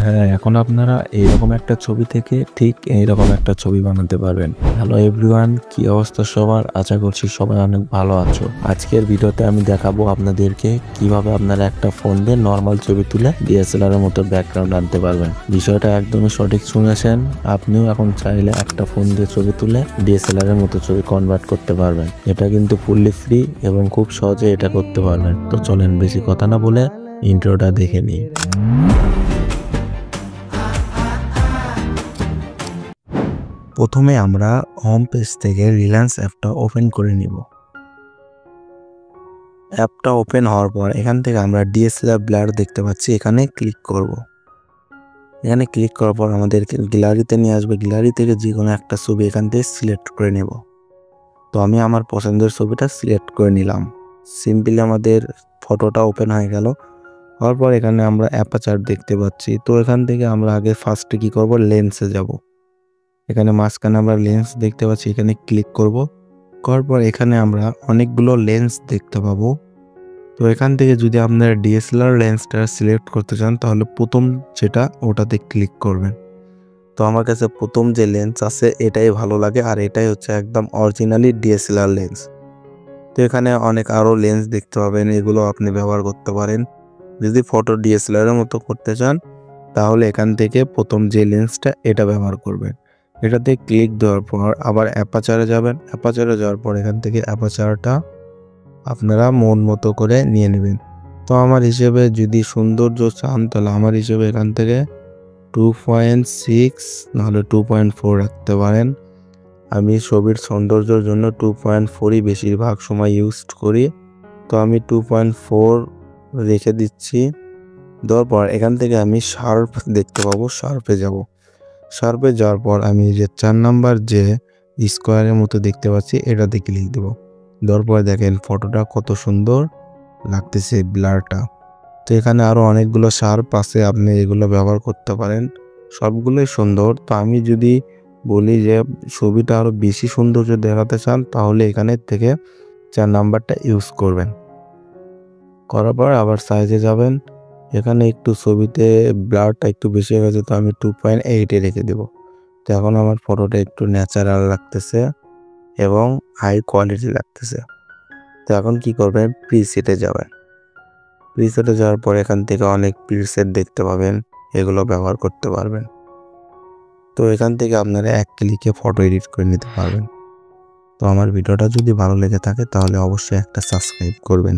হ্যাঁ, এখন আপনারা এইরকম একটা ছবি থেকে ঠিক এইরকম একটা ছবি বানাতে পারবেন। হ্যালো এভরিওয়ান, কি অবস্থা সবার? আশা করছি সবাই অনেক ভালো আছো। আজকের ভিডিওতে আমি দেখাবো আপনাদেরকে কিভাবে আপনারা একটা ফোন দিয়ে নর্মাল ছবি তুলে ডিএসএলআর এর মতো ব্যাকগ্রাউন্ড আনতে পারবেন। বিষয়টা একদমই সঠিক শুনেছেন। আপনিও এখন চাইলে একটা ফোন দিয়ে ছবি তুলে ডিএসএলআর এর মতো ছবি কনভার্ট করতে পারবেন। এটা কিন্তু ফুললি ফ্রি এবং খুব সহজে এটা করতে পারবেন। তো চলেন বেশি কথা না বলে ইন্ট্রোটা দেখে নিই। প্রথমে আমরা হোম পেজ থেকে রিলায়েন্স অ্যাপটা ওপেন করে নিব। অ্যাপটা ওপেন হওয়ার পর এখান থেকে আমরা ডিএসএলআর ব্লার দেখতে পাচ্ছি, এখানে ক্লিক করব। এখানে ক্লিক করার পর আমাদেরকে গ্যালারিতে নিয়ে আসবে। গ্যালারি থেকে যে কোনো একটা ছবি এখান থেকে সিলেক্ট করে নেব। তো আমি আমার পছন্দের ছবিটা সিলেক্ট করে নিলাম। সিম্পলি আমাদের ফটোটা ওপেন হয়ে গেল। হওয়ার পর এখানে আমরা অ্যাপারচার দেখতে পাচ্ছি। তো এখান থেকে আমরা আগে ফার্স্টে কি করব, লেন্সে যাব। এখানে মাঝখানে আমরা লেন্স দেখতে পাচ্ছি, এখানে ক্লিক করব। করার পর এখানে আমরা অনেকগুলো লেন্স দেখতে পাবো। তো এখান থেকে যদি আপনারা ডিএসএলআর লেন্সটা সিলেক্ট করতে চান তাহলে প্রথম যেটা ওটাতে ক্লিক করবেন। তো আমার কাছে প্রথম যে লেন্স আছে এটাই ভালো লাগে, আর এটাই হচ্ছে একদম অরিজিনালি ডিএসএলআর লেন্স। তো এখানে অনেক আরও লেন্স দেখতে পাবেন, এগুলো আপনি ব্যবহার করতে পারেন। যদি ফটো ডিএসএলআর এর মতো করতে চান তাহলে এখান থেকে প্রথম যে লেন্সটা এটা ব্যবহার করবেন। এটাতে ক্লিক দেওয়ার পর আবার অ্যাপারচারে যাবেন। অ্যাপারচারে যাওয়ার পর এখান থেকে অ্যাপারচারটা আপনারা মন মতো করে নিয়ে নেবেন। তো আমার হিসেবে যদি সৌন্দর্য চান তাহলে আমার হিসেবে এখান থেকে 2.6 নাহলে 2.4 রাখতে পারেন। আমি ছবির সৌন্দর্যের জন্য 2.4ই বেশিরভাগ সময় ইউজ করি। তো আমি 2.4 রেখে দিচ্ছি। দেওয়ার পর এখান থেকে আমি শার্প দেখতে পাবো, শার্পে যাব। শার্পে যাওয়ার পর আমি যে 4 নাম্বার যে স্কোয়ারের মতো দেখতে পাচ্ছি এটাতে ক্লিক দেবো। দেওয়ার পর দেখেন ফটোটা কত সুন্দর লাগতেছে, ব্লারটা। তো এখানে আরও অনেকগুলো শার্প আছে, আপনি এগুলো ব্যবহার করতে পারেন, সবগুলোই সুন্দর। তো আমি যদি বলি যে ছবিটা আরও বেশি সৌন্দর্য দেখাতে চান তাহলে এখানের থেকে 4 নাম্বারটা ইউজ করবেন। করার পর আবার সাইজে যাবেন। এখানে একটু ছবিতে ব্লারটা একটু বেশি হয়ে গেছে, তো আমি 2.8-এ রেখে দেব। তো এখন আমার ফটোটা একটু ন্যাচারাল লাগতেছে এবং হাই কোয়ালিটি লাগতেছে। তো এখন কি করবেন, প্রিসেটে যাবেন। প্রিসেটে যাওয়ার পর এখান থেকে অনেক প্রিসেট দেখতে পাবেন, এগুলো ব্যবহার করতে পারবেন। তো এখান থেকে আপনারা এক ক্লিকে ফটো এডিট করে নিতে পারবেন। তো আমার ভিডিওটা যদি ভালো লেগে থাকে তাহলে অবশ্যই একটা সাবস্ক্রাইব করবেন।